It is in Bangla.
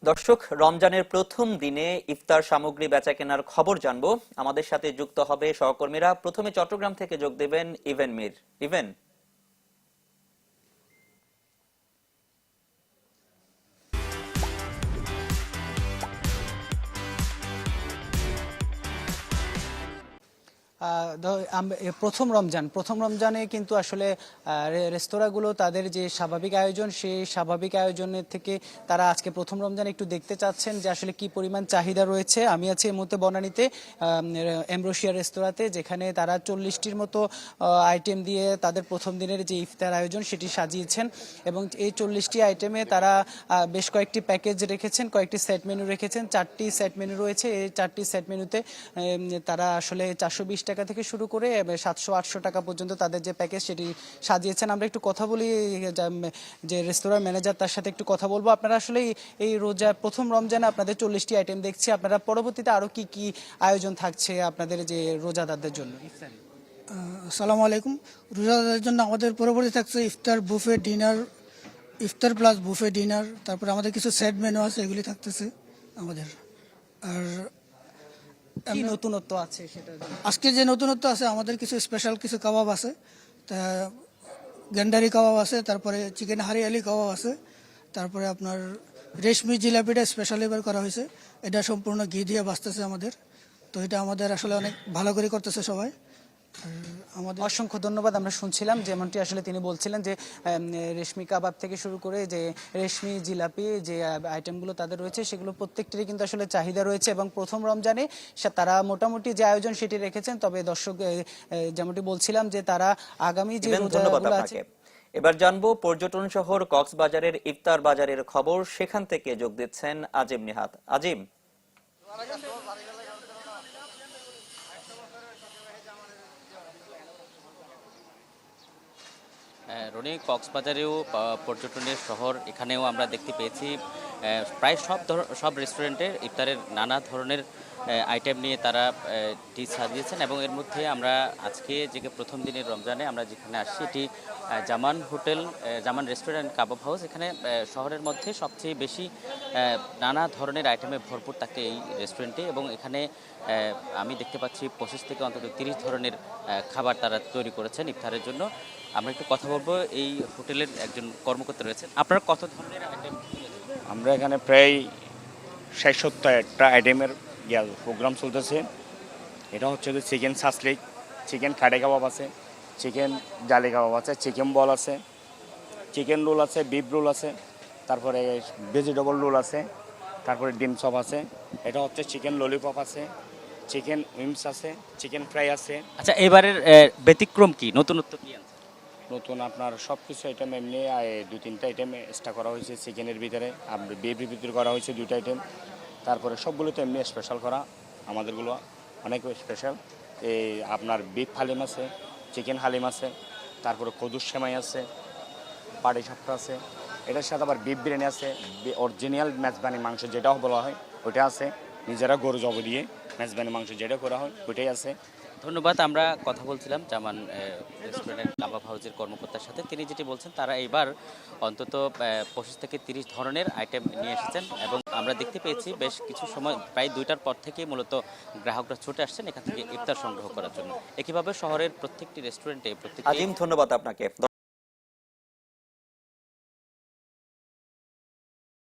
দর্শক, রমজানের প্রথম দিনে ইফতার সামগ্রী বেচাকেনার খবর জানবো। আমাদের সাথে যুক্ত হবে সহকর্মীরা। প্রথমে চট্টগ্রাম থেকে যোগ দেবেন ইভেন মির। ইভেন। প্রথম রমজানে কিন্তু আসলে রেস্তোরাঁগুলো তাদের যে স্বাভাবিক আয়োজন সেই স্বাভাবিক আয়োজনের থেকে তারা আজকে প্রথম রমজানে একটু দেখতে চাচ্ছেন যে আসলে কি পরিমাণ চাহিদা রয়েছে। আমি আছি এই মুহূর্তে বনানীতে এমব্রোসিয়া রেস্তোরাঁতে, যেখানে তারা 40টির মতো আইটেম দিয়ে তাদের প্রথম দিনের যে ইফতার আয়োজন সেটি সাজিয়েছেন এবং এই 40টি আইটেমে তারা বেশ কয়েকটি প্যাকেজ রেখেছেন, কয়েকটি সেট মেনু রেখেছেন। 4টি সেট মেনু রয়েছে। এই 4টি সেট মেনুতে তারা আসলে 420 টাকা থেকে শুরু করে 700-800 টাকা পর্যন্ত তাদের যে প্যাকেজ সেটি সাজিয়েছেন। আমরা একটু কথা বলি, যে রেস্তোরাঁর ম্যানেজার তার সাথে একটু কথা বলবো। আপনারা আসলে এই রোজা প্রথম রমজানে আপনাদের 40টি আইটেম দেখছি, আপনারা পরবর্তীতে আরো কি কি আয়োজন থাকছে আপনাদের যে রোজাদারদের জন্য? আসসালামু আলাইকুম। রোজাদারদের জন্য আমাদের পরবর্তী থাকছে ইফতার বুফে ডিনার, ইফতার প্লাস বুফে ডিনার। তারপরে আমাদের কিছু সেট মেনু আছে, এগুলি থাকতেছে আমাদের। আর কি নতুনত্ব আছে সেটা? আজকে যে নতুনত্ব আছে, আমাদের কিছু স্পেশাল কিছু কাবাব আছে, তা গেন্ডারি কাবাব আছে, তারপরে চিকেন হারিয়ালি কাবাব আছে, তারপরে আপনার রেশমি জিলাপিটা স্পেশাল এবার করা হয়েছে। এটা সম্পূর্ণ ঘি দিয়ে বাঁচতেছে আমাদের, তো এটা আমাদের আসলে অনেক ভালো করে করতেছে সবাই। আমাদের অসংখ্য ধন্যবাদ। আমরা শুনছিলাম যেমনটি আসলে তিনি বলছিলেন যে রেশমি কাবাব থেকে শুরু করে যে রেশমি জিলাপি যে আইটেমগুলো তাদের রয়েছে সেগুলো প্রত্যেকটিরই কিন্তু আসলে চাহিদা রয়েছে এবং প্রথম রমজানে তারা মোটামুটি যে আয়োজন সেটি রেখেছেন। তবে দর্শক, যেমনটি বলছিলাম যে তারা আগামী যে রোজাগুলো আছে। এবার জানবো পর্যটন শহর কক্সবাজারের ইফতার বাজারের খবর। সেখান থেকে যোগ দিচ্ছেন আজিম নিহাত। আজিম। রনি, কক্সবাজারেও পর্যটনের শহর, এখানেও আমরা দেখতে পেয়েছি প্রায় সব রেস্টুরেন্টে ইফতারের নানা ধরনের আইটেম নিয়ে তারা ডিশ সাজিয়েছেন এবং এর মধ্যে আমরা আজকে যে প্রথম দিনের রমজানে আমরা যেখানে আসছি এটি জামান হোটেল, জামান রেস্টুরেন্ট কাবাব হাউস। এখানে শহরের মধ্যে সবচেয়ে বেশি নানা ধরনের আইটেমে ভরপুর থাকে এই রেস্টুরেন্টে এবং এখানে আমি দেখতে পাচ্ছি 25 থেকে অন্তত 30 ধরনের খাবার তারা তৈরি করেছেন ইফতারের জন্য। আমরা একটু কথা বলবো, এই হোটেলের একজন কর্মকর্তা রয়েছেন। আপনারা কত ধরনের আইটেম? আমরা এখানে প্রায় 60-70টা আইটেমের প্রোগ্রাম চলতেছে। এটা হচ্ছে যে চিকেন সাসলিক, চিকেন খাড়ে কাবাব আছে, চিকেন জালি কাবাব আছে, চিকেন বল আছে, চিকেন রোল আছে, বিফ রোল আছে, তারপরে ভেজিটেবল রোল আছে, তারপরে ডিম চপ আছে। এটা হচ্ছে চিকেন ললিপপ আছে, চিকেন উইংস আছে, চিকেন ফ্রাই আছে। আচ্ছা, এবারের ব্যতিক্রম কি, নতুনত্ব কি আছে? নতুন আপনার সব কিছু আইটেম এমনি 2-3টা আইটেম এক্সট্রা করা হয়েছে চিকেনের ভিতরে, আপনার বিফের ভিতরে করা হয়েছে 2টা আইটেম। তারপরে সবগুলো তো এমনি স্পেশাল করা, আমাদেরগুলো অনেক স্পেশাল। এই আপনার বিফ হালিম আছে, চিকেন হালিম আছে, তারপরে কদুর সেমাই আছে, পাটি সাপটা আছে, এটার সাথে আবার বিফ বিরিয়ানি আছে, অরিজিনাল মেজবানি মাংস যেটাও বলা হয় ওইটা আছে, নিজেরা গরু জব দিয়ে মেজবানি মাংস যেটা করা হয় ওইটাই আছে। ধন্যবাদ। আমরা কথা বলছিলাম জামান রেস্টুরেন্ট কাবাব হাউসের কর্মকর্তার সাথে। তিনি যেটি বলছেন, তারা এবার অন্তত 25 থেকে 30 ধরনের আইটেম নিয়ে এসেছেন এবং আমরা দেখতে পেয়েছি বেশ কিছু সময় প্রায় 2টার পর থেকেই মূলত গ্রাহকরা ছুটে আসছেন এখান থেকে ইফতার সংগ্রহ করার জন্য। একইভাবে শহরের প্রত্যেকটি রেস্টুরেন্টে আজিম, ধন্যবাদ আপনাকে।